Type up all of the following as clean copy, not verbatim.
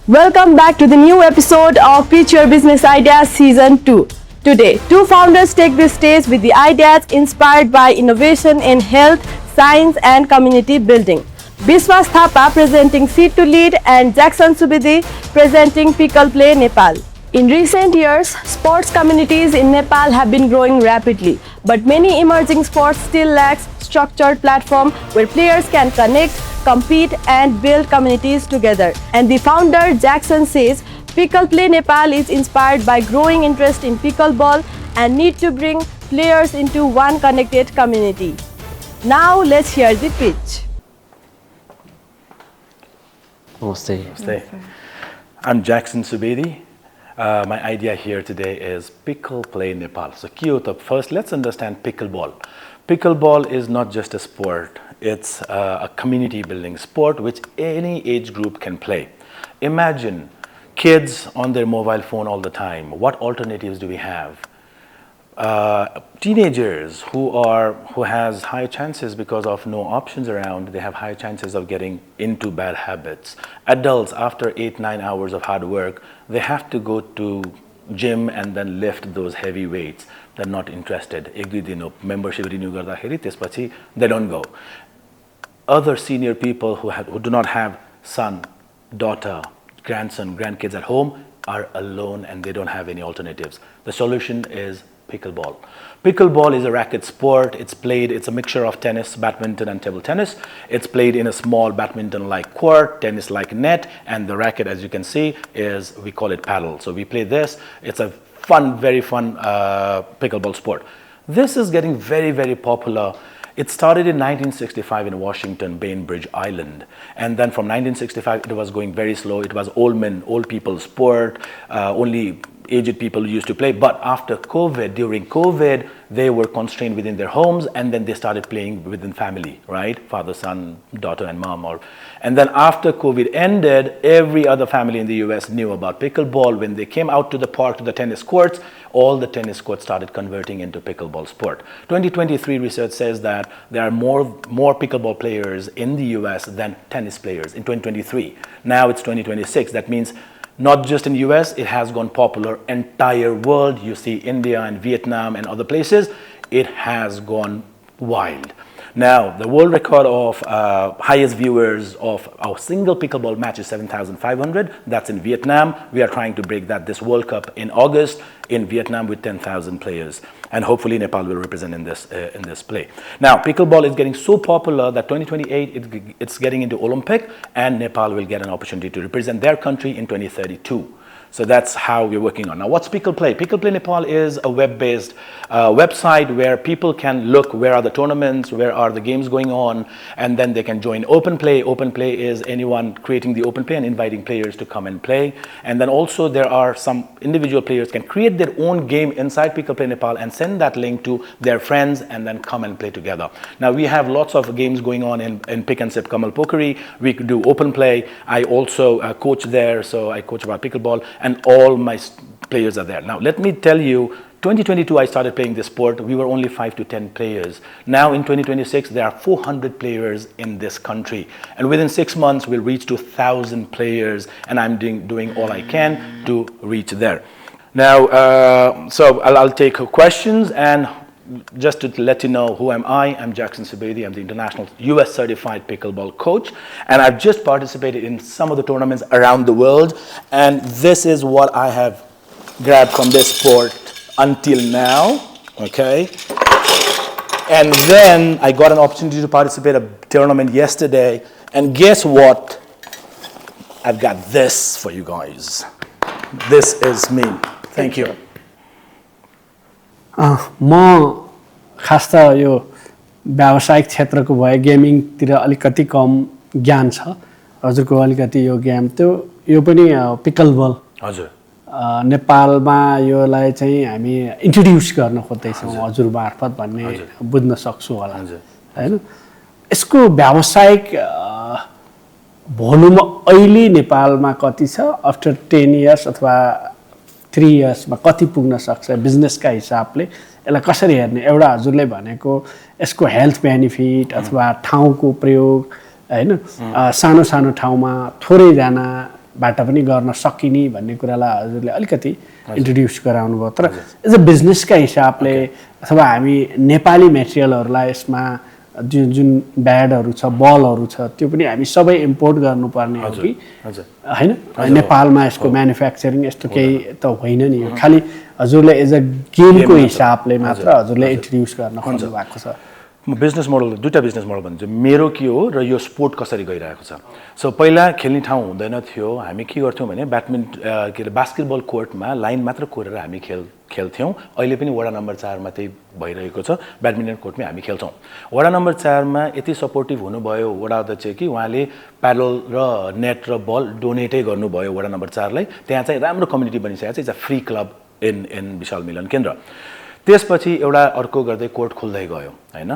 Welcome back to the new episode of Pitch Your Business Ideas Season 2. Today, two founders take the stage with the ideas inspired by innovation in health, science and community building. Biswash Thapa presenting Seed to Lead and Jackson Subedi presenting Pickle Play Nepal. In recent years, sports communities in Nepal have been growing rapidly, but many emerging sports still lack structured platform where players can connect, compete and build communities together. And the founder Jackson says Pickle Play Nepal is inspired by growing interest in pickleball and need to bring players into one connected community. Now let's hear the pitch. Namaste. Namaste. I'm Jackson Subedi. My idea here today is Pickle Play Nepal. So Kyoto, first let's understand pickleball. Pickleball is not just a sport, it's a community building sport which any age group can play. Imagine kids on their mobile phone all the time. What alternatives do we have? Teenagers who has high chances because of no options around, they have high chances of getting into bad habits. Adults, after 8-9 hours of hard work, they have to go to gym and then lift those heavy weights. They're not interested. Membership renew garदाखेरि त्यसपछि they don't go. Other senior people who do not have son, daughter, grandson, grandkids at home are alone and they don't have any alternatives. The solution is pickleball. Pickleball is a racket sport. It's a mixture of tennis, badminton and table tennis. It's played in a small badminton-like court, tennis-like net, and the racket, as you can see, we call it paddle. So we play this. It's a fun, very fun pickleball sport. This is getting very, very popular. It started in 1965 in Washington, Bainbridge Island. And then from 1965, it was going very slow. It was old people sport, only aged people used to play. But after COVID, during COVID, they were constrained within their homes and then they started playing within family, right? Father, son, daughter and mom. And then after COVID ended, every other family in the US knew about pickleball. When they came out to the park, to the tennis courts, all the tennis courts started converting into pickleball sport. 2023 research says that there are more pickleball players in the US than tennis players in 2023. Now it's 2026. That means not just in the US, it has gone popular entire world. You see India and Vietnam and other places, it has gone wild. Now, the world record of highest viewers of a single pickleball match is 7,500. That's in Vietnam. We are trying to break that this World Cup in August in Vietnam with 10,000 players. And hopefully Nepal will represent in this play. Now, pickleball is getting so popular that 2028 it's getting into Olympic and Nepal will get an opportunity to represent their country in 2032. So that's how we're working on. Now, what's Pickle Play? Pickle Play Nepal is a web-based website where people can look where are the tournaments, where are the games going on, and then they can join Open Play. Open Play is anyone creating the Open Play and inviting players to come and play. And then also there are some individual players can create their own game inside Pickle Play Nepal and send that link to their friends and then come and play together. Now, we have lots of games going on in Pick and Sip Kamal Pokeri. We could do Open Play. I also coach there, so I coach about pickleball. And all my players are there. Now, let me tell you, 2022, I started playing this sport. We were only 5 to 10 players. Now, in 2026, there are 400 players in this country. And within 6 months, we'll reach to 1,000 players. And I'm doing all I can to reach there. Now, so I'll take questions. And just to let you know who am I, I'm Jackson Subedi. I'm the international US certified pickleball coach. And I've just participated in some of the tournaments around the world. And this is what I have grabbed from this sport until now, okay? And then I got an opportunity to participate in a tournament yesterday. And guess what? I've got this for you guys. This is me. Thank you. म खास त यो व्यावसायिक क्षेत्रको भए गेमिङतिर अलिकति कम ज्ञान छ हजुरको अलिकति यो गेम त्यो यो पनि पिकलबल हजुर नेपालमा योलाई चाहिँ हामी इन्ट्रोड्युस गर्न खोज्दैछौँ हजुर मार्फत भन्ने बुझ्न सक्छु होला हैन यसको व्यावसायिक भोल्युम अहिले नेपालमा कति छ आफ्टर 10 इयर्स अथवा 3 इयर्समा कति पुग्न सक्छ बिजनेसका हिसाबले यसलाई कसरी हेर्ने एउटा हजुरले भनेको यसको हेल्थ बेनिफिट अथवा ठाउँको प्रयोग हैन सानो सानो ठाउँमा थोरै जना बाट पनि गर्न सकिने भन्ने कुरालाई हजुरले अलिकति इन्ट्रोड्युस गराउनु भयो तर एज अ बिजनेसका हिसाबले अथवा हामी नेपाली मेटेरियलहरूलाई यसमा जुन ब्याडहरू छ बलहरू छ त्यो पनि हामी सबै इम्पोर्ट गर्नुपर्ने हो कि होइन नेपालमा यसको म्यानुफ्याक्चरिङ यस्तो केही त होइन नि यो खालि हजुरले एज अ गेमको हिसाबले मात्र हजुरले इन्ट्रोड्युस गर्न खोज्नु भएको छ बिजनेस मोडल दुईटा बिजनेस मोडल भन्छु मेरो के हो र यो स्पोर्ट कसरी गइरहेको छ सो पहिला खेल्ने ठाउँ हुँदैन थियो हामी के गर्थ्यौँ भने के अरे बास्केटबल कोर्टमा लाइन मात्र कोरेर हामी खेल्थ्यौँ अहिले पनि वडा नम्बर 4 मा त्यही भइरहेको छ ब्याडमिन्टन कोर्टमै हामी खेल्छौँ वडा नम्बर 4 मा यति सपोर्टिभ हुनुभयो वडा अध्यक्ष कि उहाँले प्याडल र नेट र बल डोनेटै गर्नुभयो वडा नम्बर 4 लाई त्यहाँ चाहिँ राम्रो कम्युनिटी बनिसकेको छ it's a free club in Vishal Milan Kendra त्यसपछि एउटा अर्को गर्दै कोर्ट खुल्दै गयो हैन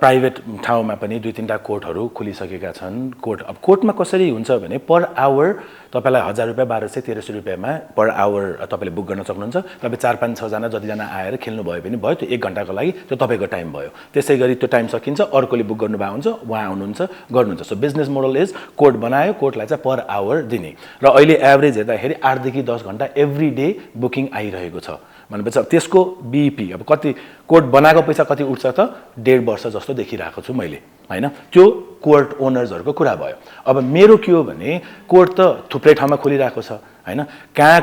प्राइभेट ठाउँमा पनि 2-3टा कोर्टहरू खुलिसकेका छन् अब कोर्टमा कसरी हुन्छ भने पर आवर तपाईलाई 1000 रुपैयाँ 1200 1300 रुपैयाँमा पर आवर तपाईले बुक गर्न सक्नुहुन्छ तपाई 4 5 6 जना जति जना आएर खेल्नु भयो पनि भयो त्यो 1 घण्टाको लागि त्यो तपाईको टाइम भयो त्यसैगरी त्यो टाइम सकिन्छ अर्कोले बुक गर्नु भएको हुन्छ उहाँ आउनुहुन्छ गर्नुहुन्छ so business model is court बनायो कोर्टलाई चाहिँ पर आवर दिने र अहिले एभरेज हेर्दाखेरि 8 देखि 10 घण्टा एभ्री डे बुकिङ आइरहेको छ भनेपछि त्यसको बीईपी अब कति कोर्ट बनाएको पैसा कति उठ्छ त 1.5 वर्ष जस्तो देखिरहेको छु मैले हैन त्यो कोर्ट ओनर्सहरुको कुरा भयो अब मेरो के हो भने कोर्ट त थुप्रै ठाउँमा खोलिरहेको छ हैन कहाँ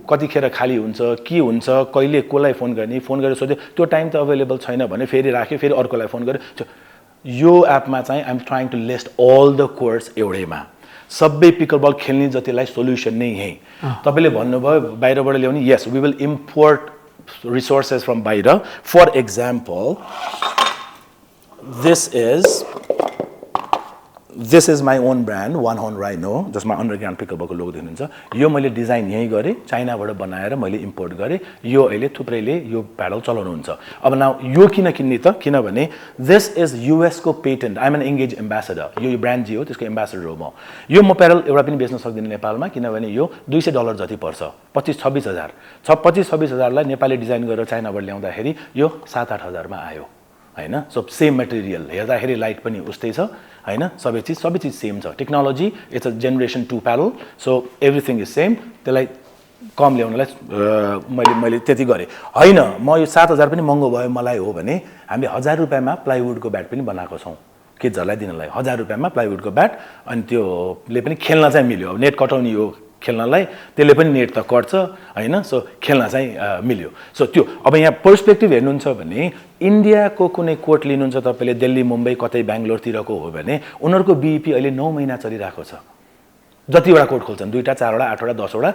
कतिखेर खाली हुन्छ के हुन्छ कहिले कोलाई फोन गरेर सोध्यो त्यो टाइम त अवेलेबल छैन भने फेरि राख्यो फेरि अर्कोलाई फोन गर्यो यो एपमा चाहिँ I am trying to list all the courts एउटैमा सबै पिकलबल खेल्ने जतिलाई सोल्युसन नै यही तपाईले भन्नुभयो बाहिरबाट ल्याउने yes we will import resources from बाहिर for example this is my own brand one horn rhino जसमा अन्डरग्राउन्ड पिकलबलको लोगो देख्नुहुन्छ यो मैले डिजाइन यही गरे चाइनाबाट बनाएर मैले इम्पोर्ट गरे यो अहिले थुप्रैले यो प्याडल चलाउनुहुन्छ अब नाउ यो किन किन्ने त किनभने this is US को patent I am an engage ambassador यो ब्रान्ड जी हो त्यसको एम्बेसडर हो म प्याडल एउटा पनि बेच्न सक्दिन नेपालमा किनभने यो $200 जति पर्छ 25-26 हजार 25-26 हजारलाई नेपाली डिजाइन गरेर चाइनाबाट ल्याउँदाखेरि यो 7-8 हजारमा आयो हैन सो सेम मटेरियल हेर्दाखेरि लाइट पनि उस्तै छ हैन सबै चीज सेम छ technology it's a generation 2 pedal so everything is same त्यसलाई कम ल्याउनलाई मैले त्यति गरे हैन म यो 7000 पनि महँगो भयो मलाई हो भने हामीले 1000 रुपैयाँमा प्लाइवुडको ब्याट पनि बनाएको छौं किड्सहरुलाई दिनलाई 1000 रुपैयाँमा प्लाइवुडको ब्याट अनि त्योले पनि खेल्न चाहिँ मिल्यो अब नेट कटाउने हो खेल्नलाई त्यसले पनि नेट त कट्छ हैन सो खेल्न चाहिँ मिल्यो सो त्यो अब यहाँ पर्सपेक्टिभ हेर्नुहुन्छ भने इन्डियाको कुनै कोर्ट लिनुहुन्छ तपाईले दिल्ली मुम्बई कतै बेंगलोर तिरको हो भने उनीहरुको बीईपी अहिले 9 महिना चलिरहेको छ जतिवटा कोर्ट खोल्छन् 2टा 4वटा 8वटा 10वटा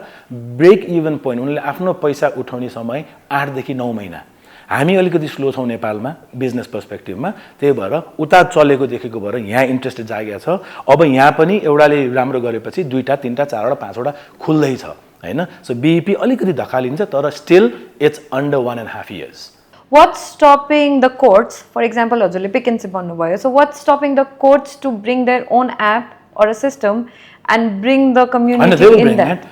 ब्रेक इभन पोइन्ट उनीले आफ्नो पैसा उठाउने समय 8 देखि 9 महिना हामी अलिकति स्लो छौं नेपालमा बिजनेस पर्सपेक्टिभमा त्यही भएर उता चलेको देखेको भएर यहाँ इन्ट्रेस्ट जागेको छ अब यहाँ पनि एउटाले राम्रो गरेपछि 2टा 3टा 4वटा 5वटा खुल्दै छ हैन सो बीईपी अलिकति धकालिन्छ तर still it's under 1.5 years What's stopping the courts, for example, हजुरले pick and sip भन्नुभयो, so what's stopping the courts to bring their own app or a system and bring the community in that?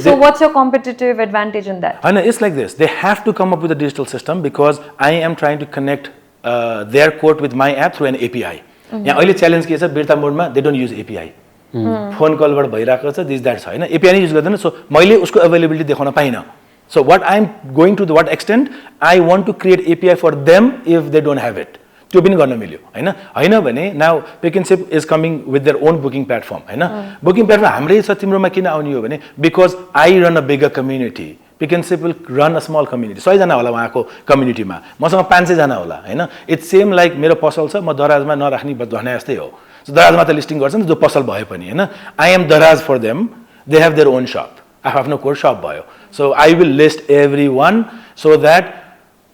So what's your competitive advantage in that? It's like this, they have to come up with a digital system because I am trying to connect their court with my app through an API. यहाँ अहिले challenge के छ बिर्ता मोडमा they don't use API. Phone कलबाट भइराको छ this that छ हैन API नै युज गर्दैन सो मैले उसको अवेलेबिलिटी देखाउन पाइन So what I'm going to what extent I want to create API for them if they don't have it. त्यो पनि गर्न मिल्यो हैन भने now Pick and Sip is coming with their own booking platform हैन booking platform हाम्रै छ तिम्रोमा किन आउने हो भने because I run a bigger community. Pick and Sip will run a small community. 100 जना होला उहाँको कम्युनिटीमा मसँग 500 जना होला हैन इट्स सेम लाइक मेरो पसल छ म दराजमा नराख्ने भने जस्तै हो सो दराजमा त लिस्टिङ गर्छन् जो पसल भए पनि हैन I am दराज for them they have their own shop आफ्नो कोर शप भयो so I will list everyone so that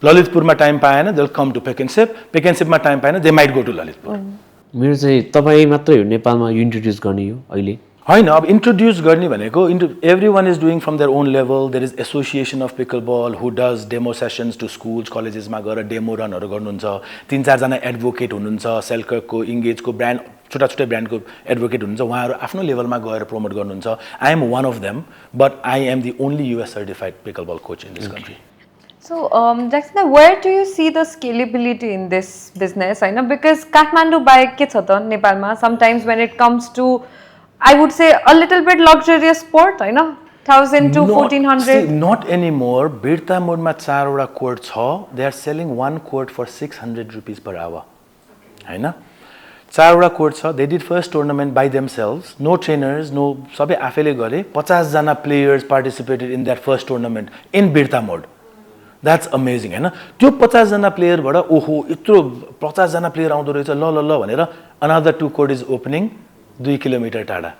ललितपुरमा टाइम पाएन they will come to Pick and Sip मा टाइम पाएन they might go to Lalitpur मेरो चाहिँ तपाई मात्रै हो नेपालमा इन्ट्रोड्युस गर्ने हो अहिले हैन अब इन्ट्रोड्युस गर्ने भनेको everyone is doing from their own level there is association of pickleball who does demo sessions to schools colleges मा गएर डेमो रनहरु गर्नुहुन्छ 3-4 जना एडभोकेट हुनुहुन्छ सेलको इंगेज को ब्रान्ड छोटा ब्रान्डको एडभोकेट हुनुहुन्छ उहाँहरु आफ्नो लेभलमा गएर प्रमोट गर्नुहुन्छ I am one of them but I am the only US certified pickleball coach in this country. So, Jackson, where do you see the scalability in this business? I know because Kathmandu by ke cha ta Nepalma sometimes when it comes to I would say a little bit luxurious sport, I know, 1,000 to 1,400. Not anymore. Birta modma 4 court छ. They are selling one court for 600 rupees per hour. हैन? 4 court छ. They did first tournament by themselves. No trainers, no सबै आफैले गरे. 50 जना players participated in that first tournament in Birta mode. That's amazing, हैन? त्यो 50 जना player बाट ओहो यत्रो 50 जना player आउँदो रहेछ ल ल ल भनेर another 2 court is opening 2 kilometre टाढा.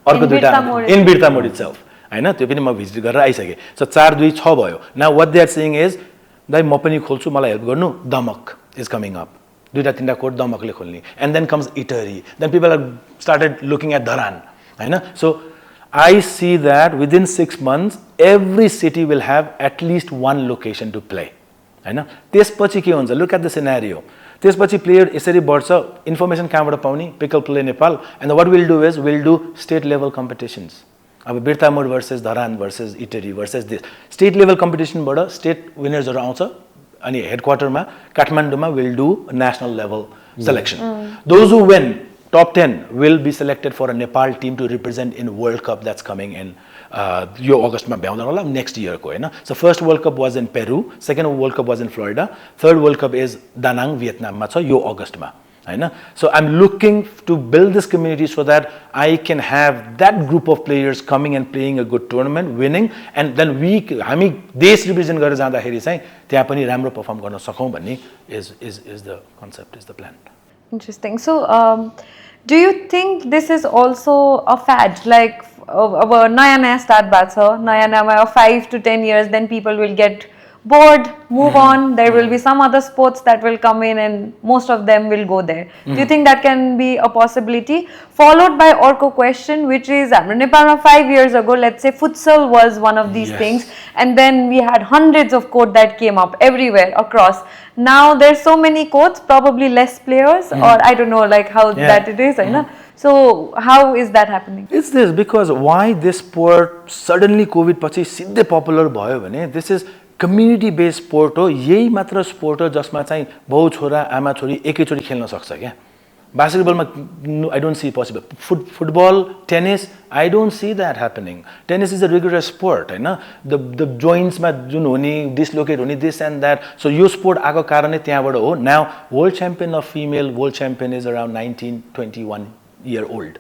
अर्को दुईटा in Birta mode itself. हैन? त्यो पनि म भिजिट गरेर आइसके. So 4 2 6 भयो. Now what they are saying is दाइ म पनि खोल्छु मलाई हेल्प गर्नु. Damak is coming up. दुईटा तीनटा कोट दमकले खोल्ने. And then comes Itari. Then people have started looking at Dharan. हैन? So I see that within 6 months every city will have at least one location to play. हैन? त्यसपछि के हुन्छ? Look at the scenario. त्यसपछि player यसरी बढ्छ. Information कहाँबाट पाउने? Pickle Play Nepal. And what we'll do is we'll do state level competitions. अब Birta mode versus Dharan versus Itari versus this. State level competition बाट state winners हरु आउँछ. अनि headquarter मा काठमाडौँमा will do a national level selection. Those who win top 10 will be selected for a Nepal team to represent in World Cup that's coming in यो अगस्तमा भ्याउँदैन होला next year को हैन. So first World Cup was in Peru, second World Cup was in Florida, third World Cup is Da Nang Vietnam मा छ यो अगस्तमा हैन. So I'm looking to build this community so that I can have that group of players coming and playing a good tournament, winning, and then हामी देश represent गरेर जाँदाखेरि चाहिँ त्यहाँ पनि राम्रो परफर्म गर्न सकौं भन्ने is the concept, is the plan. Interesting. So do you think this is also a fad, like अब नयाँ नयाँ स्टार्ट भएको छ, नयाँ नयाँ 5 to 10 years then people will get bored, move on, there will be some other sports that will come in and most of them will go there. Do you think that can be a possibility? Followed by orko question, which is Nepal 5 years ago, let's say futsal was one of these things, and then we had hundreds of courts that came up everywhere across. Now there's so many courts, probably less players, or I don't know like how that it is, so how is that happening? It's this, because why this sport suddenly COVID पछि सिधै popular भयो भने this is community based sport हो. यही मात्र sport हो जसमा चाहिँ बाउ छोरा आमा छोरी एकैचोटी खेल्न सक्छ क्या. बास्केटबलमा I don't see possible. Football, tennis, I don't see that happening. Tennis is a rigorous sport, हैन? The joints मा जुन हुने, dislocate हुने, this and that. So यो sport आको कारणले त्यहाँबाट हो. Now world champion of female, world champion is around 19-21-year-old.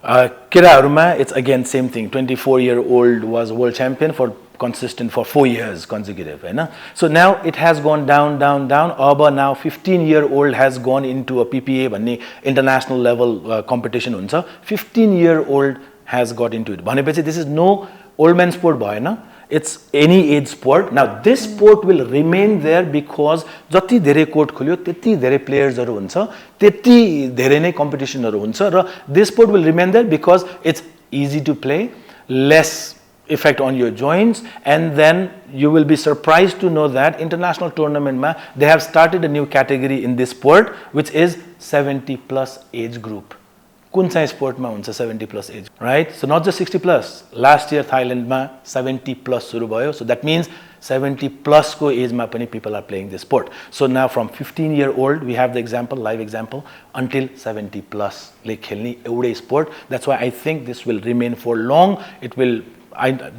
केटाहरुमा it's again same thing. 24-year-old was world champion for consistent for 4 years consecutive, हैन? So now it has gone down. अब now 15-year-old has gone into a PPA भन्ने international level competition हुन्छ. 15-year-old has got into it. भनेपछि this is no old man sport भएन. It's any age sport. Now this sport will remain there because जति धेरै court खोल्यो त्यति धेरै प्लेयर्सहरु हुन्छ, त्यति धेरै नै कम्पिटिसनहरु हुन्छ र this sport will remain there because it's easy to play, less effect on your joints, and then you will be surprised to know that international tournament ma they have started a new category in this sport which is 70 plus age group. कुन चाहिँ स्पोर्टमा हुन्छ 70 plus age, right? So not just 60 plus. Last year Thailand ma 70 plus सुरु भयो. So that means 70 plus को age मा पनि people are playing this sport. So now from 15-year-old we have the example, live example, until 70 plus ले खेल्ने एउटै sport. That's why I think this will remain for long. It will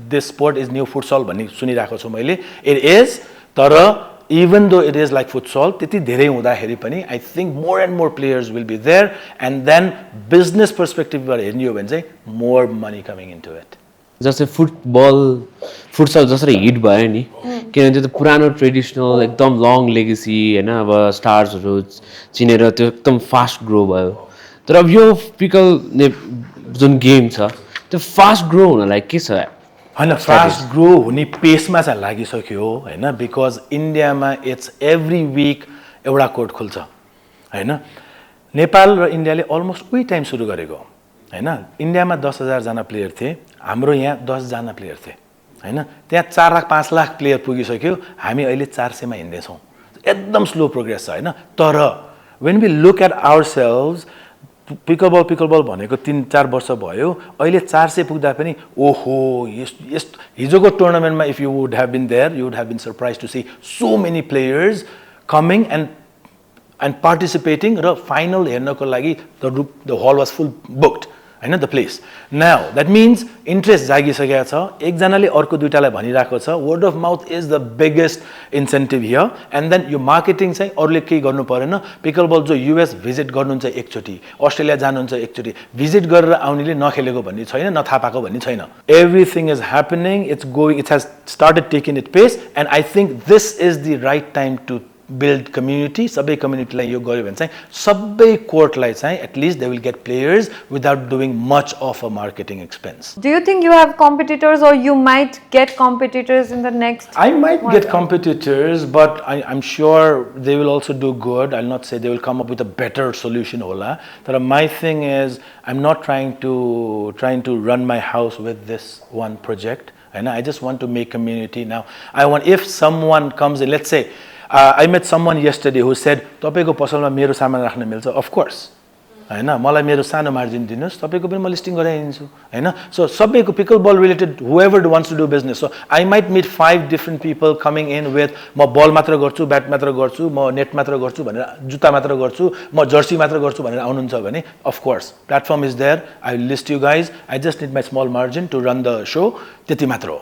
this sport is new futsal भन्ने सुनिराको छु मैले. It is, तर even though it is like futsal, त्यति धेरै हुँदाखेरि पनि I think more and more players will be there, and then business perspective बाट हेर्ने हो भने चाहिँ more money coming into it. जस्तै फुटसल जसरी हिट भयो नि, किनभने त्यो त पुरानो ट्रेडिसनल एकदम लङ लेगेसी हैन, अब स्टार्सहरु चिनेर त्यो एकदम फास्ट ग्रो भयो. तर अब यो पिकल जुन गेम छ त्यो फास्ट ग्रो हुनलाई के छ? हैन, फास्ट ग्रो हुने पेसमा चाहिँ लागिसक्यो हैन, बिकज इन्डियामा इट्स एभ्री वीक एउटा कोर्ट खुल्छ हैन. नेपाल र इन्डियाले अलमोस्ट उही टाइम सुरु गरेको हैन. इन्डियामा 10,000 जना प्लेयर थिए, हाम्रो यहाँ 10 जना प्लेयर थिए हैन. त्यहाँ 4 लाख 5 लाख प्लेयर पुगिसक्यो, हामी अहिले 400 मा हिँड्दै छौं. एकदम स्लो प्रोग्रेस छ हैन. तर when we look at ourselves, पिकलबल भनेको 3-4 वर्ष भयो, अहिले 400 पुग्दा पनि ओहो हिजोको टुर्नामेन्टमा if you would have been there, you would have been surprised to see so many players coming and participating, र फाइनल हेर्नको लागि the hall was full booked हैन the place now that means interest जागिसकेको छ एकजनाले अर्को दुईटालाई भनिरहेको छ word of mouth is the biggest incentive here and then यो मार्केटिङ चाहिँ अरूले केही गर्नु परेन पिकल बल जो युएस भिजिट गर्नुहुन्छ एकचोटि अस्ट्रेलिया जानुहुन्छ एकचोटि भिजिट गरेर आउनेले नखेलेको भन्ने छैन नथाहा पाएको भन्ने छैन everything is happening it has started taking it pace and I think this is the right time to build community सबै कम्युनिटीलाई यो गर्यो भने चाहिँ सबै कोर्टलाई चाहिँ at least they will get players without doing much of a marketing expense Do you think you have competitors or you might get competitors in the next? I might get competitors, but I'm sure they will also do good. I'll not say they will come up with a better solution, Ola. But my thing is, I'm not trying to run my house with this one project. And I just want to make community now. If someone comes in, let's say, I met someone yesterday who said, "Tapeko pasalma mero saman rakhna milcha." Of course, हैन मलाई मेरो सानो margin दिनुस् तपाईको पनि म listing गराइदिन्छु हैन सो सबैको pickleball related whoever wants to do business so I might meet 5 different people coming in with म बल मात्र गर्छु ब्याट मात्र गर्छु म नेट मात्र गर्छु भनेर जुत्ता मात्र गर्छु म जर्सी मात्र गर्छु भनेर आउनुहुन्छ भने of course platform is there I will list you guys I just need my small margin to run the show त्यति मात्र हो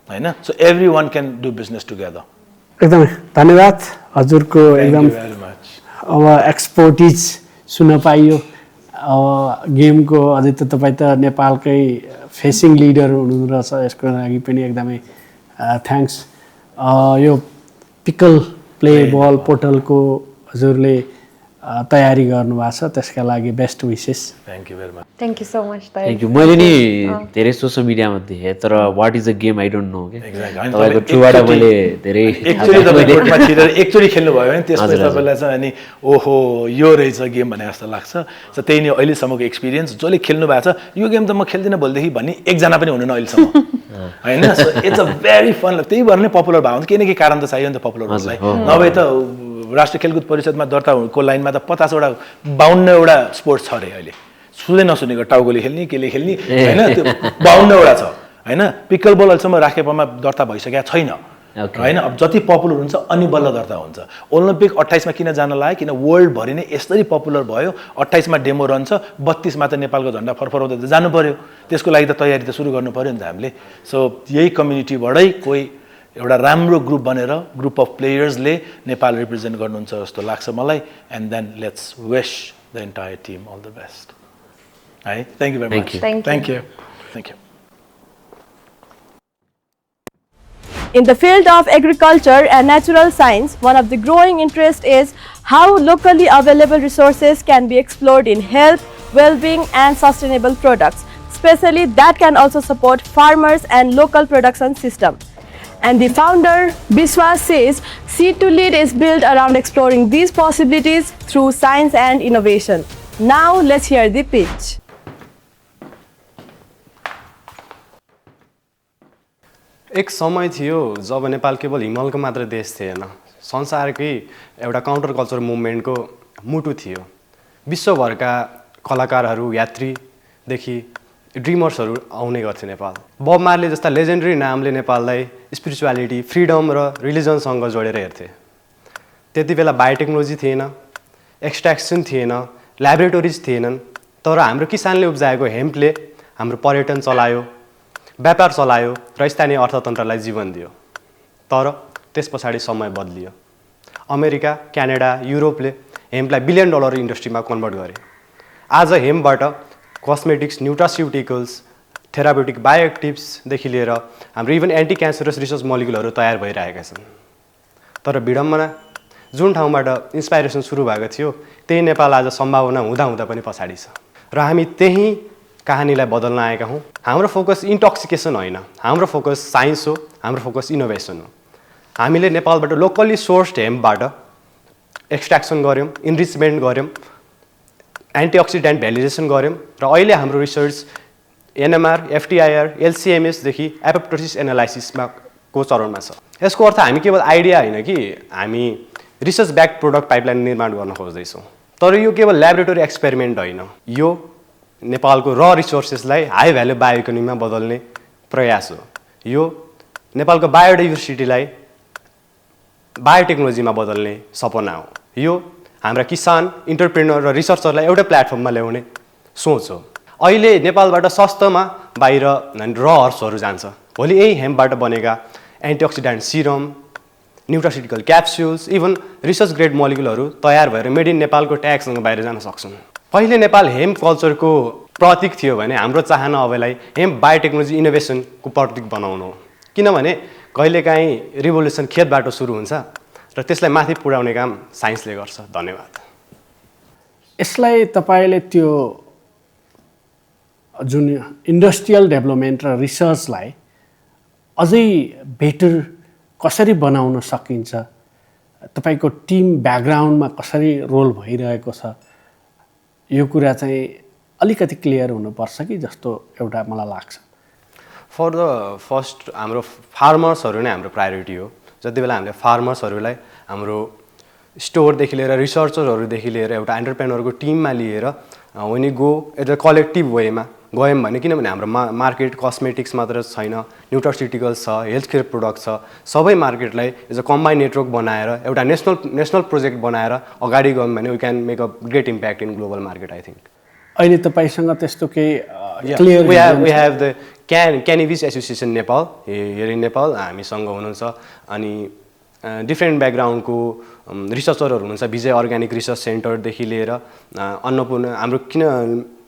हैन so everyone can do business together एकदमै धन्यवाद हजुरको एकदम अब एक्सपर्टिज सुन्न पाइयो गेमको अझै त तपाईँ त नेपालकै फेसिङ लिडर हुनुहुँदो रहेछ यसको लागि पनि एकदमै थ्याङ्क्स यो पिकल प्ले बल पोर्टलको हजुरले तयारी गर्नुभएको छ त्यसका लागि best wishes thank you very much Thank you so much. Thank you मैले नि धेरै सोसियल मिडियामा देखेँ तर what is a game I don't know के तपाईँको थ्रुबाट मैले धेरै एकचोटि खेल्नुभयो भने त्यसपछि तपाईँलाई चाहिँ अनि ओहो यो रहेछ गेम भने जस्तो लाग्छ सो त्यही नै अहिलेसम्मको एक्सपिरियन्स जसले खेल्नु भएको छ यो गेम त म खेल्दिनँ भोलिदेखि भन्ने एकजना पनि हुनुहुन्न अहिलेसम्म होइन so it's a very fun त्यही भएर नै पपुलर भयो भने केही न केही कारण त चाहियो नि त पपुलर हुनलाई नभए त राष्ट्रिय खेलकुद परिषदमा दर्ताको लाइनमा त 50वटा 52वटा स्पोर्ट्स छ अरे अहिले सुन्दै नसुनेको टाउकोले खेल्ने केले खेल्ने होइन त्यो 52वटा छ होइन पिकल बल अहिलेसम्म राखेपमा दर्ता भइसकेको छैन होइन अब जति पपुलर हुन्छ अनि बल्ल दर्ता हुन्छ ओलम्पिक 28 मा किन जान लाग्यो किन वर्ल्डभरि नै यसरी पपुलर भयो 28 मा डेमो रन छ 32 मा त नेपालको झन्डा फरफराउँदै त जानु पर्यो त्यसको लागि त तयारी त सुरु गर्नु पर्यो नि त हामीले सो यही कम्युनिटीबाटै कोही एउटा राम्रो ग्रुप बनेर ग्रुप अफ प्लेयर्सले नेपाल रिप्रेजेन्ट गर्नुहुन्छ जस्तो लाग्छ मलाई and then let's wish the entire team all the best है thank you very much thank you In the field of agriculture and natural science, one of the growing interest is how locally available resources can be explored in health, well-being and sustainable products, especially that can also support farmers and local production system. And the founder, Biswash, says Seed to Lead is built around exploring these possibilities through science and innovation. Now let's hear the pitch. एक समय थियो जब नेपाल केवल हिमालको मात्र देश थिएन संसारकै एउटा काउन्टर कल्चर मुभमेन्टको मुटु थियो विश्वभरका कलाकारहरू यात्रीदेखि ड्रिमर्सहरू आउने गर्थे नेपाल बब मार्ले जस्ता लेजेन्डरी नामले नेपाललाई स्पिरिचुअलिटी फ्रिडम र रिलिजनसँग जोडेर हेर्थे त्यति बेला बायोटेक्नोलोजी थिएन एक्सट्र्याक्सन थिएन ल्याबोरेटोरिज थिएनन् तर हाम्रो किसानले उब्जाएको हेम्पले हाम्रो पर्यटन चलायो व्यापार चलायो र स्थानीय अर्थतन्त्रलाई जीवन दियो तर त्यस पछाडि समय बदलियो अमेरिका क्यानाडा युरोपले हेम्पलाई $1 बिलियन इन्डस्ट्रीमा कन्भर्ट गरे आज हेम्पबाट कस्मेटिक्स न्युट्रास्युटिकल्स थेराप्युटिक बायोएक्टिभ्सदेखि लिएर हाम्रो इभन एन्टी क्यान्सरस रिसर्च मोलिकुलहरू तयार भइरहेका छन् तर विडम्बना जुन ठाउँबाट इन्सपाइरेसन सुरु भएको थियो त्यही नेपाल आज सम्भावना हुँदा पनि पछाडि छ र हामी त्यही कहानीलाई बदल्न आएका हौँ हाम्रो फोकस इन्टोक्सिकेसन होइन हाम्रो फोकस साइन्स हो हाम्रो फोकस इनोभेसन हो हामीले नेपालबाट लोकली सोर्स्ड हेम्पबाट एक्सट्र्याक्सन गऱ्यौँ इन्रिचमेन्ट गऱ्यौँ एन्टिअक्सिडेन्ट भ्यालिडेसन गऱ्यौँ र अहिले हाम्रो रिसर्च एनएमआर एफटिआइआर एलसिएमएसदेखि एपोप्टोसिस एनालाइसिसमा को चरणमा छ यसको अर्थ हामी केवल आइडिया होइन कि हामी रिसर्च ब्याक प्रोडक्ट पाइपलाइन निर्माण गर्न खोज्दैछौँ तर यो केवल ल्याबोरेटरी एक्सपेरिमेन्ट होइन यो नेपालको र रिसोर्सेसलाई हाई भ्यालु बायो इकोनोमीमा बदल्ने प्रयास हो यो नेपालको बायोडाइभर्सिटीलाई बायोटेक्नोलोजीमा बदल्ने सपना हो यो हाम्रा किसान इन्टरप्रेनर र रिसर्चरलाई एउटै प्लेटफर्ममा ल्याउने सोच हो अहिले नेपालबाट सस्तोमा बाहिर र हर्ब्सहरू जान्छ भोलि यही हेम्पबाट बनेका antioxidant serum nutraceutical capsules even research grade मोलिकुलहरू तयार भएर मेड इन नेपालको ट्यागसँग बाहिर जान सक्छन् पहिले नेपाल हेम्प कल्चरको प्रतीक थियो भने हाम्रो चाहना अबलाई हेम्प बायोटेक्नोलोजी इनोभेसनको प्रतीक बनाउनु हो किनभने कहिलेकाहीँ रिभोल्युसन खेतबाट सुरु हुन्छ र त्यसलाई माथि पुर्याउने काम साइन्सले गर्छ धन्यवाद यसलाई तपाईँले त्यो जुन इन्डस्ट्रियल डेभलपमेन्ट र रिसर्चलाई अझै बेटर कसरी बनाउन सकिन्छ तपाईँको टिम ब्याकग्राउन्डमा कसरी रोल भइरहेको छ यो कुरा चाहिँ अलिकति क्लियर हुनुपर्छ कि जस्तो एउटा मलाई लाग्छ फर द फर्स्ट हाम्रो फार्मर्सहरू नै हाम्रो प्रायोरिटी हो जति बेला हामीले फार्मर्सहरूलाई हाम्रो स्टोरदेखि लिएर रिसर्चरहरूदेखि लिएर एउटा एन्टरप्रेनरको टिममा लिएर when you go एउटा कलेक्टिभ वेमा गयौँ भने किनभने हाम्रो मार्केट कस्मेटिक्स मात्र छैन न्युट्रास्युटिकल्स छ हेल्थ केयर प्रोडक्ट छ सबै मार्केटलाई एज अ कम्बाइन नेटवर्क बनाएर एउटा नेसनल प्रोजेक्ट बनाएर अगाडि गयौँ भने we can make a great impact in global market I think अहिले तपाईँसँग त्यस्तो केही clear we have the cannabis association Nepal here in Nepal हामीसँग हुनुहुन्छ अनि डिफ्रेन्ट ब्याकग्राउन्डको रिसर्चरहरू हुनुहुन्छ विजय अर्ग्यानिक रिसर्च सेन्टरदेखि लिएर अन्नपूर्ण हाम्रो किन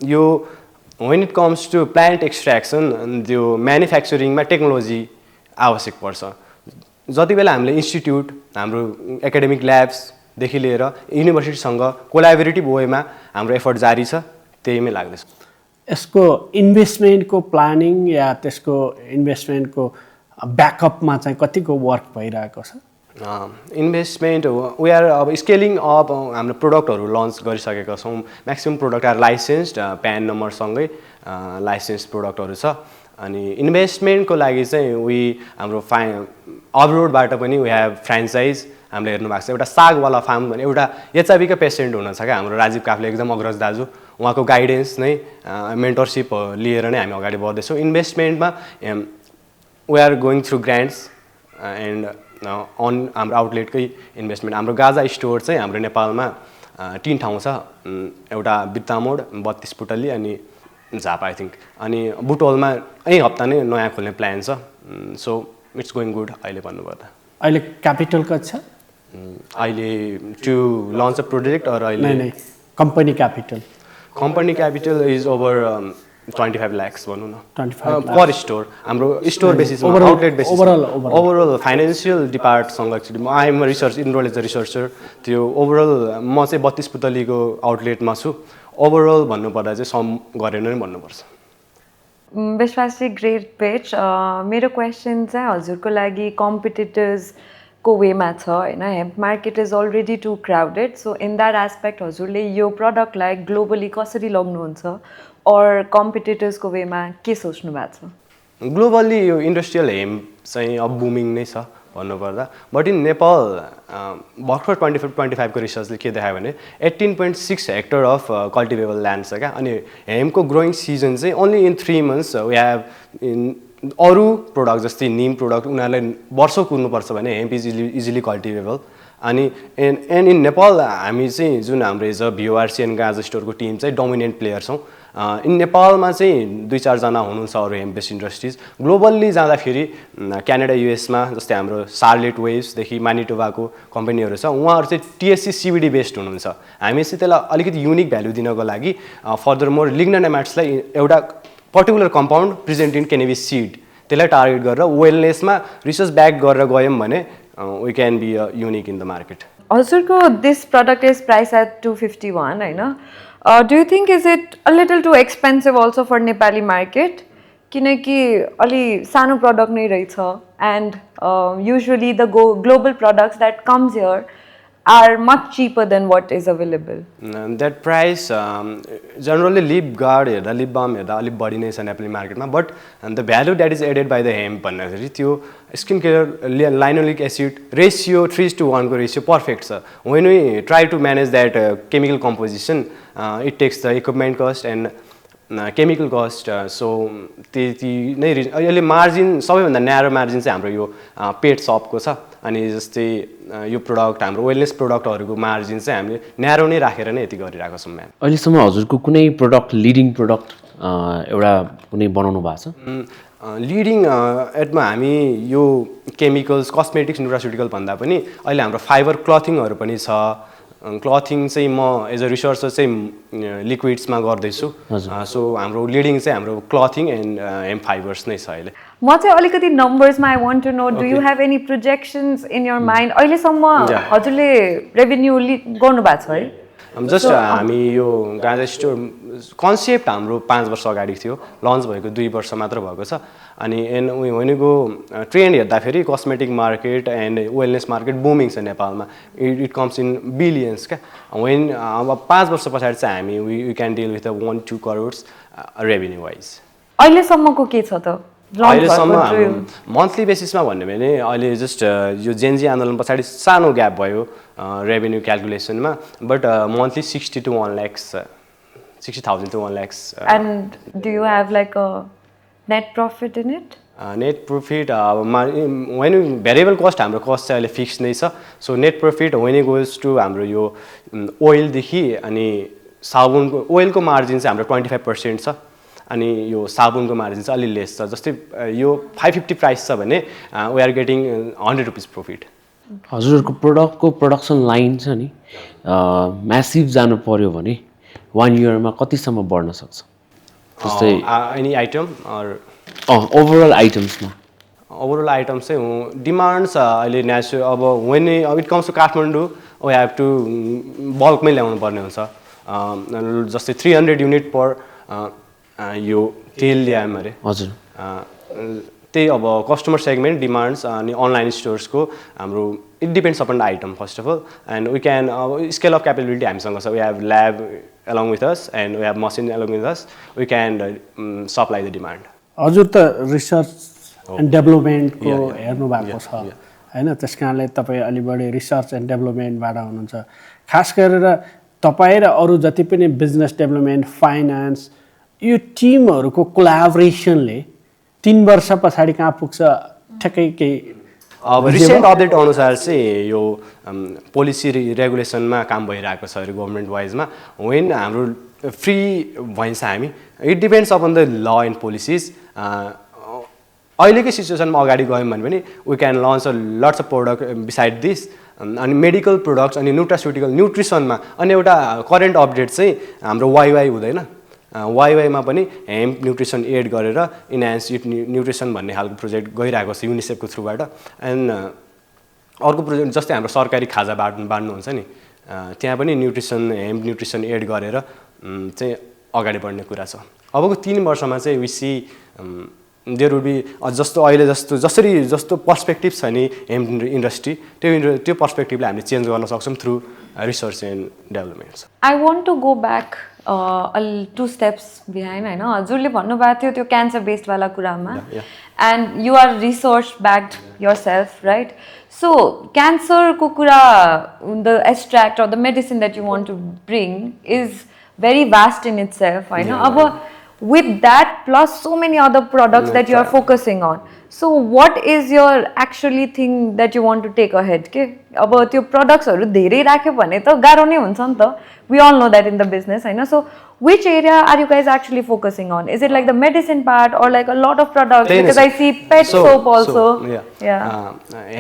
यो when it comes to plant extraction त्यो म्यानुफ्याक्चरिङमा टेक्नोलोजी आवश्यक पर्छ जति बेला हामीले इन्स्टिट्युट हाम्रो एकाडेमिक ल्याब्सदेखि लिएर युनिभर्सिटीसँग कोलाबोरेटिभ वेमा हाम्रो एफर्ट जारी छ त्यहीमै लाग्दैछ यसको इन्भेस्टमेन्टको प्लानिङ या त्यसको इन्भेस्टमेन्टको ब्याकअपमा चाहिँ कतिको वर्क भइरहेको छ इन्भेस्टमेन्ट वी आर अब स्केलिङ अप हाम्रो प्रोडक्टहरू लन्च गरिसकेका छौँ maximum product are licensed PAN नम्बरसँगै लाइसेन्स प्रोडक्टहरू छ अनि इन्भेस्टमेन्टको लागि चाहिँ वी हाम्रो अब्रोडबाट पनि वी हेभ फ्रेन्चाइज हामीले हेर्नु भएको छ एउटा सागवाला फार्म भने एउटा एचआइभीको पेसेन्ट हुनुहुन्छ क्या हाम्रो राजीव काफले एकदम अग्रज दाजु उहाँको गाइडेन्स नै मेन्टरसिप लिएर नै हामी अगाडि बढ्दैछौँ इन्भेस्टमेन्टमा we are going through grants and on हाम्रो आउटलेटकै इन्भेस्टमेन्ट हाम्रो गाजा स्टोर चाहिँ हाम्रो नेपालमा 3 ठाउँ छ एउटा बित्तामोड 32 पुटली अनि झापा आई थिङ्क अनि बुटोलमा यही हप्ता नै नयाँ खोल्ने प्लान छ सो इट्स गोइङ गुड अहिले भन्नुपर्दा अहिले क्यापिटल कति छ अहिले to launch a project or अहिले company capital is over 25 lakhs भनौँ न 25 पर स्टोर हाम्रो स्टोर बेसिसमा आउटलेट बेसिस ओभरअल फाइनेन्सियल डिपार्टसँग actually I am research enroll as a researcher त्यो ओभरअल म चाहिँ 32 पुतलीको आउटलेटमा छु ओभरअल भन्नुपर्दा चाहिँ सम गरेर नै भन्नुपर्छ विश्वासजी ग्रेट पेज मेरो क्वेसन चाहिँ हजुरको लागि कम्पिटिटर्सको वेमा छ होइन hemp market is already too crowded so in that aspect हजुरले यो प्रडक्टलाई ग्लोबली कसरी लग्नुहुन्छ और कम्पिटिटर्सको वेमा के सोच्नु भएको छ ग्लोबली यो इन्डस्ट्रियल हेम्प चाहिँ अब बुमिङ नै छ भन्नुपर्दा बट इन नेपाल भर्खर 2025 को रिसर्चले के देखायो भने 18.6 हेक्टर अफ कल्टिभेबल ल्यान्ड छ क्या अनि हेम्पको ग्रोइङ सिजन चाहिँ only in 3 months we have in अरू प्रोडक्ट जस्तै निम प्रोडक्ट उनीहरूलाई वर्षौँ कुर्नुपर्छ भने हेम्प इज इजिली कल्टिभेबल अनि एन्ड इन नेपाल हामी चाहिँ जुन हाम्रो एज अ भिओआरसी एन्ड गाजा स्टोरको टिम चाहिँ डोमिनेन्ट प्लेयर छौँ इन नेपालमा चाहिँ 2-4 जना हुनुहुन्छ अरू हेम्प बेस्ड इन्डस्ट्रिज ग्लोबल्ली जाँदाखेरि क्यानाडा युएसमा जस्तै हाम्रो सार्लेट वेभ्सदेखि मानिटोबाको कम्पनीहरू छ उहाँहरू चाहिँ टिएससी सिबिडी बेस्ड हुनुहुन्छ हामी चाहिँ त्यसलाई अलिकति युनिक भ्यालु दिनको लागि फर्दर मोर लिग्नानेमाइट्सलाई एउटा particular compound present in cannabis seed त्यसलाई टार्गेट गरेर वेलनेसमा रिसर्च ब्याक गरेर गयौँ भने we can be a unique in the market हजुरको this product is price at 251 होइन do you think is it a little too expensive also for Nepali market किनकि अलि सानो प्रडक्ट नै रहेछ and usually the global products that comes here are much cheaper than what is available. That price generally lip guard हेर्दा lip balm हेर्दा अलिक बढी नै छ नेपाली मार्केटमा but the value that is added by the hemp भन्दाखेरि त्यो skin care linoleic acid ratio 3:1 को रेसियो पर्फेक्ट छ when we try to manage that chemical composition it takes the equipment cost and chemical cost so त्यति नै अहिले margin सबैभन्दा narrow margin चाहिँ हाम्रो यो पेट सपको छ अनि जस्तै यो प्रोडक्ट हाम्रो वेलनेस प्रोडक्टहरूको मार्जिन चाहिँ हामीले न्यारो नै राखेर नै यति गरिरहेको छौँ म्याम अहिलेसम्म हजुरको कुनै प्रोडक्ट लिडिङ प्रोडक्ट एउटा कुनै बनाउनु भएको छ? लिडिङ एडमा हामी यो केमिकल्स कस्मेटिक्स न्युट्रास्युटिकल भन्दा पनि अहिले हाम्रो फाइबर क्लथिङहरू पनि छ। क्लथिङ चाहिँ म एज अ रिसर्चर चाहिँ लिक्विड्समा गर्दैछु। सो हाम्रो लिडिङ चाहिँ हाम्रो क्लथिङ एन्ड हेम्प फाइबर्स नै छ अहिले। म चाहिँ अलिकति नम्बर्समा I want to know, do you have any projections in your mind? अहिलेसम्म हजुरले रेभेन्यू गर्नु भएको छ है? जस्ट हामी यो गाँजा स्टोर कन्सेप्ट हाम्रो 5 वर्ष अगाडि थियो, लन्च भएको 2 वर्ष मात्र भएको छ। अनि एन्ड भनेको ट्रेन्ड हेर्दाखेरि cosmetic market and wellness market booming छ नेपालमा। इट कम्स इन बिलियन्स क्या। वेन अब 5 वर्ष पछाडि चाहिँ हामी we can deal with 1-2 crores revenue wise. अहिलेसम्मको के छ त? अहिलेसम्म मन्थली बेसिसमा भन्यो भने अहिले जस्ट यो जेनजी आन्दोलन पछाडि सानो ग्याप भयो revenue क्यालकुलेसनमा, but monthly 60 to 1 lakhs 60,000 to 1 lakhs. And do you have like a net profit in it? Net profit when variable cost हाम्रो कस्ट चाहिँ अहिले फिक्स नै छ। So net profit when it goes to हाम्रो यो ओइलदेखि अनि साबुनको ओइलको margin चाहिँ हाम्रो 25% छ। अनि यो साबुनको मार्जिन चाहिँ अलि लेस छ। जस्तै यो 550 प्राइस छ भने we are getting 100 rupees profit. हजुरहरूको प्रोडक्टको प्रोडक्सन लाइन छ नि, म्यासिभ जानु पर्यो भने 1 इयरमा कतिसम्म बढ्न सक्छ? जस्तै एनी आइटम अर ओभरअल आइटम्समा? ओभरअल आइटम्स चाहिँ डिमान्ड्स अहिले नेचुरल अब when it comes to Kathmandu we have to बल्कमै ल्याउनु पर्ने हुन्छ। जस्तै 300 युनिट पर यो तेल ल्यायौँ अरे। हजुर त्यही अब कस्टमर सेगमेन्ट डिमान्ड्स अनि अनलाइन स्टोर्सको हाम्रो it depends upon the item first of all and we can scale of capability हामीसँग छ। We have lab along with us and we have machine along with us. We can supply the demand. हजुर त research and डेभलपमेन्टको हेर्नु भएको छ हैन, त्यस कारणले तपाईँ अलि बढी रिसर्च एन्ड डेभलपमेन्टबाट हुनुहुन्छ। खास गरेर तपाईँ र अरू जति पनि बिजनेस डेभलपमेन्ट फाइनान्स यो टिमहरूको कोलाबोरेसनले 3 वर्ष पछाडि कहाँ पुग्छ ठ्याक्कै केही? अब रिसेन्ट अपडेट अनुसार चाहिँ यो पोलिसी रेगुलेसनमा काम भइरहेको छ अरे गभर्मेन्ट वाइजमा। वेन हाम्रो फ्री भइन्छ हामी, it depends upon the law and policies. अहिलेकै सिचुएसनमा अगाडि गयौँ भने पनि we can launch a lots of product beside this. अनि मेडिकल प्रोडक्ट्स अनि न्युट्रास्युटिकल न्युट्रिसनमा अनि एउटा करेन्ट अपडेट चाहिँ हाम्रो वाइवाई हुँदैन, वाइवाईमा पनि हेम्प न्युट्रिसन एड गरेर इन्हान्स इट न्युट्रिसन भन्ने खालको प्रोजेक्ट गइरहेको छ युनिसेफको थ्रुबाट। एन्ड अर्को प्रोजेक्ट जस्तै हाम्रो सरकारी खाजा बाँड्नुहुन्छ नि, त्यहाँ पनि न्युट्रिसन हेम्प न्युट्रिसन एड गरेर चाहिँ अगाडि बढ्ने कुरा छ। अबको 3 वर्षमा चाहिँ विसी देयर वुड बी जस्तो अहिले जस्तो पर्सपेक्टिभ छ नि हेम्प इन्डस्ट्री, त्यो पर्सपेक्टिभलाई हामीले चेन्ज गर्न सक्छौँ through research and development. I want to go back 2 steps behind हैन। हजुरले भन्नुभएको थियो त्यो क्यान्सर बेस्ड वाला कुरामा, and you are research backed yourself right? So क्यान्सरको कुरा the extract or the medicine that you want to bring is very vast in itself हैन। अब with that plus so many other products that you are focusing on, so what is your actually thing that you want to take ahead के? अब त्यो productsहरू धेरै राख्यो भने त गाह्रो नै हुन्छ नि त, we all know that in the business हैन। So which area are you guys actually focusing on? Is it like the medicine part or like a lot of products? Because I see pet soap also.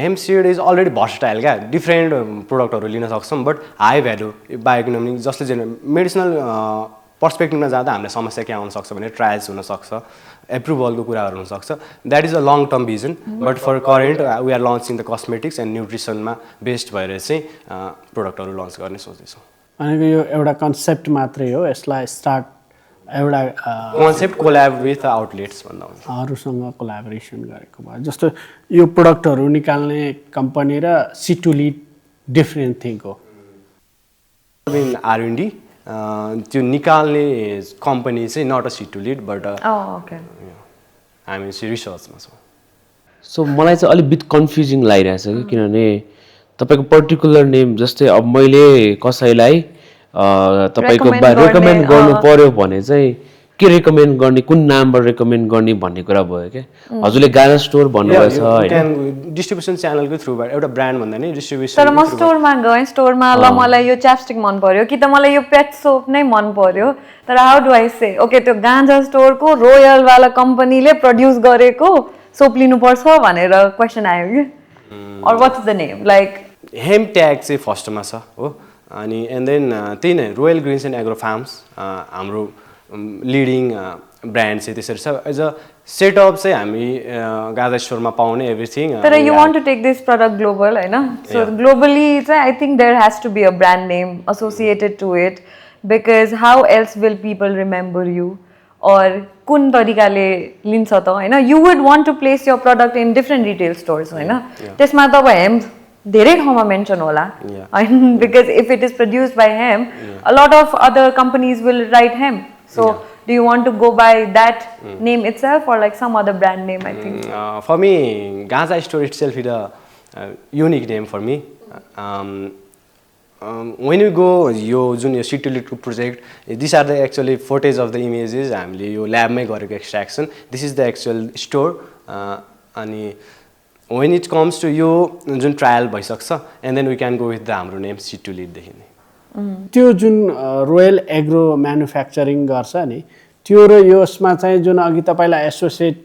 Hemp seed is already versatile क्या, different प्रोडक्टहरू लिन सक्छौँ, but high value बायोइकोनोमिक जसले medicinal पर्सपेक्टिभमा जाँदा हामीलाई समस्या के आउन सक्छ भने ट्रायल्स हुनसक्छ, एप्रुभलको कुराहरू हुनसक्छ। That is a long term vision, but for current we are launching the cosmetics and न्युट्रिसनमा बेस्ड भएर चाहिँ प्रोडक्टहरू लन्च गर्ने सोच्दैछौँ। भनेको यो एउटा कन्सेप्ट मात्रै हो, यसलाई स्टार्ट एउटा कन्सेप्ट कोल्याब विथ आउटलेट्स भन्दा हुन्छ, अरूसँग कोलाबोरेसन गरेको भयो। जस्तो यो प्रोडक्टहरू निकाल्ने कम्पनी र सिटुली डिफ्रेन्ट थिङ हो। R&D त्यो निकाल्ने कम्पनी चाहिँ not a seat to lead but हामी चाहिँ रिसर्चमा छौँ। सो मलाई चाहिँ अलिक बिट कन्फ्युजिङ लागिरहेछ कि, किनभने तपाईँको पर्टिकुलर नेम जस्तै अब मैले कसैलाई तपाईँको रेकमेन्ड गर्नु पर्यो भने चाहिँ के रेकमेन्ड गर्ने कुन नामबाट रेकमेन्ड गर्ने भन्ने कुरा भयो क्या हजुरले गाजा स्टोर भन्नुभएछ होइन डिस्ट्रिब्युसन च्यानलको थ्रुबाट एउटा ब्रान्ड भन्दा नि डिस्ट्रिब्युसन तर म स्टोरमा गएँ स्टोरमा ल मलाई यो च्यापस्टिक मन पर्यो कि त मलाई यो पेट सोप नै मन पर्यो तर how do I say okay त्यो गाँजा स्टोरको रोयलवाला कम्पनीले प्रड्युस गरेको सोप लिनुपर्छ भनेर क्वेसन आयो कि or what's the name like hemp tag चाहिँ फर्स्टमा छ हो अनि एन्ड देन त्यही नै Royal Greens and Agro Farms हाम्रो लिडिङ ब्रान्ड चाहिँ त्यसरी छ एज अ सेटअप चाहिँ हामी गाजा स्टोरमा पाउने एभ्रिथिङ तर you want to take this product global होइन सो ग्लोबली चाहिँ I think there has to be a brand name associated to it because how else will people remember you or कुन तरिकाले लिन्छ त होइन you would want to place your product in different retail stores होइन त्यसमा त अब हेम धेरै ठाउँमा मेन्सन होला होइन because if it is produced by hemp a lot of other companies will write hemp so do you want to go by that name itself or like some other brand name I think for me Gaza store itself is a unique name for me when you go yo jun yo city lead project these are the actually footage of the images हामीले यो ल्याबमै गरेको extraction this is the actual store अनि when it comes to यो जुन trial भइसक्छ and then we can go with the हाम्रो name city lead देखि नै त्यो जुन रोयल एग्रो म्यानुफ्याक्चरिङ गर्छ नि त्यो र यसमा चाहिँ जुन अघि तपाईँलाई एसोसिएट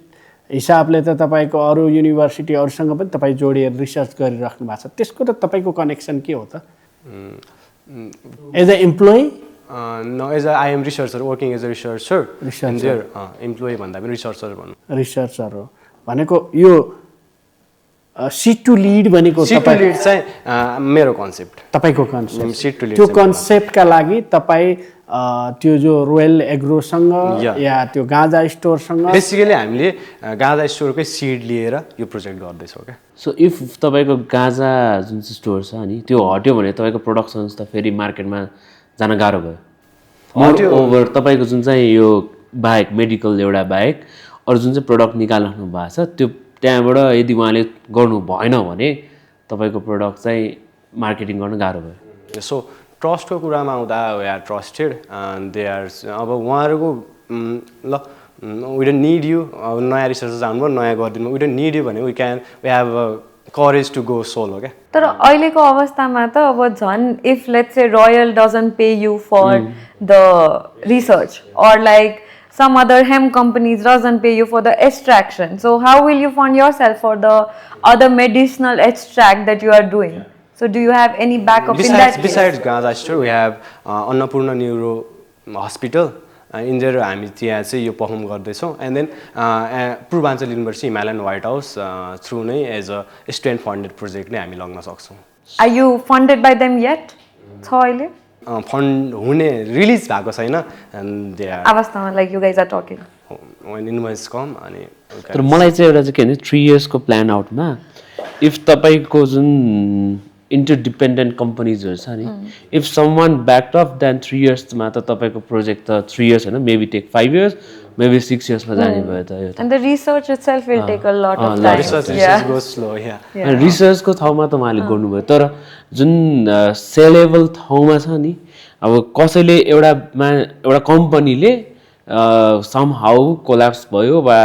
हिसाबले त तपाईँको अरू युनिभर्सिटीहरूसँग पनि तपाईँ जोडिएर रिसर्च गरिराख्नु भएको छ त्यसको त तपाईँको कनेक्सन के हो त as a employee no as a I am researcher working as a researcher employee भन्दा पनि रिसर्चर भन्नु रिसर्चर हो भनेको यो सिट टु लिड भनेको सिट टु लिड चाहिँ मेरो कन्सेप्ट तपाईँको कन्सेप्ट सिट टु लिड त्यो कन्सेप्टका लागि तपाईँ त्यो जो रोयल एग्रोसँग या त्यो गाँजा स्टोरसँग बेसिकली हामीले गाँजा स्टोरकै सिड लिएर यो प्रोजेक्ट गर्दैछौँ क्या सो इफ तपाईँको गाँजा जुन चाहिँ स्टोर छ नि त्यो हट्यो भने तपाईँको प्रोडक्सन्स त फेरि मार्केटमा जान गाह्रो भयो ओभर तपाईँको जुन चाहिँ यो बाहेक मेडिकल एउटा बाहेक अरू जुन चाहिँ प्रडक्ट निकाल्नु भएको छ त्यो त्यहाँबाट यदि उहाँले गर्नु भएन भने तपाईँको प्रडक्ट चाहिँ मार्केटिङ गर्न गाह्रो भयो सो ट्रस्टको कुरामा आउँदा we are trusted they are अब उहाँहरूको ल वी डोन्ट निड यु अब नयाँ रिसर्च जानुभयो नयाँ गरिदिनु वी डोन्ट निड यु भने we have courage to go solo क्या तर अहिलेको अवस्थामा त अब झन् if let's say Royal doesn't pay you for the research or like some other hemp companies doesn't pay you for the extraction. So how will you fund yourself for the other medicinal extract that you are doing? So do you have any backup in that case? Besides Gaza store, we have Annapurna Neuro Hospital. In there हामी त्यहाँ चाहिँ यो perform गर्दैछौँ and then Purvanchal university Himalayan White House through नै as a student funded project नै हामी लग्न सक्छौँ Are you funded by them yet? छ अहिले फन्ड हुने रिलिज भएको छैन अवस्थामा like you guys are talking when invoice come अनि तर मलाई चाहिँ एउटा चाहिँ के भने 3 इयर्सको प्लान आउटमा इफ तपाईँको जुन इन्टरडिपेन्डेन्ट कम्पनीजहरू छ नि if someone backed off then 3 इयर्समा त तपाईँको प्रोजेक्ट त 3 इयर्स होइन मेबी टेक 5 इयर्स मेबी 6 इयर्समा जाने भयो त यो and the research itself will take a lot of time research go slow या रिसर्चको ठाउँमा त उहाँले गर्नुभयो तर जुन सेलेबल ठाउँमा छ नि अब कसैले एउटा कम्पनीले सम हाउ कोल्याप्स भयो वा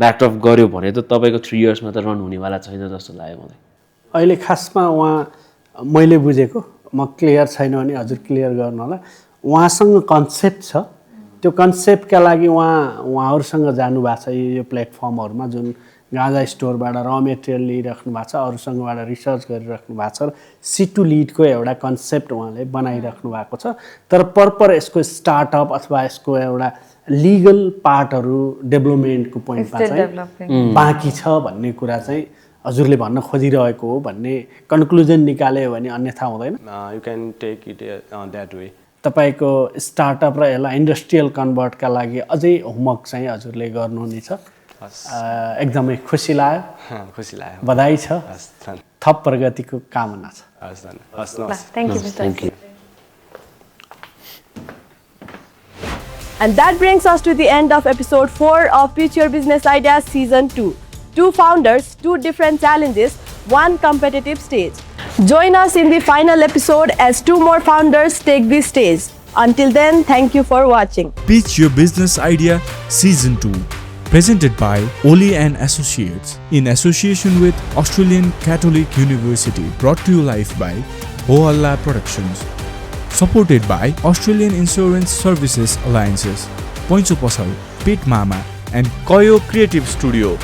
ब्याक्ड अफ गर्यो भने त तपाईँको 3 इयर्समा त रन हुनेवाला छैन जस्तो लाग्यो मलाई अहिले खासमा उहाँ मैले बुझेको म क्लियर छैन भने हजुर क्लियर गर्नु होला उहाँसँग कन्सेप्ट छ त्यो कन्सेप्टका लागि उहाँहरूसँग जानुभएको छ यो प्लेटफर्महरूमा जुन गाँजा स्टोरबाट र मेटेरियल लिइराख्नु भएको छ अरूसँगबाट रिसर्च गरिराख्नु भएको छ र सिट टु लिडको एउटा कन्सेप्ट उहाँले बनाइराख्नु भएको छ तर पर्पर यसको स्टार्टअप अथवा यसको एउटा लिगल पार्टहरू डेभलपमेन्टको पोइन्टमा चाहिँ बाँकी छ भन्ने कुरा चाहिँ हजुरले भन्न खोजिरहेको हो भन्ने कन्क्लुजन निकाल्यो भने अन्यथा हुँदैन you can take it that way तपाईँको स्टार्टअप र यसलाई इन्डस्ट्रियल कन्भर्टका लागि अझै होमवर्क चाहिँ हजुरले गर्नुहुनेछ एकदमै खुसी लाग्यो बधाई छ थप प्रगतिको कामना छ thank you And that brings us to the end of episode 4 of Pitch Your Business Ideas Season 2. 2 founders, 2 different challenges, 1 competitive stage. Join us in the final episode as 2 more founders take the stage. Until then, thank you for watching. Pitch Your Business Idea Season 2, presented by Oli and Associates in association with Australian Catholic University, brought to you live by Hoalla Productions, supported by Australian Insurance Services Alliances, Points Pasal, Pit Mama and Koyo Creative Studio.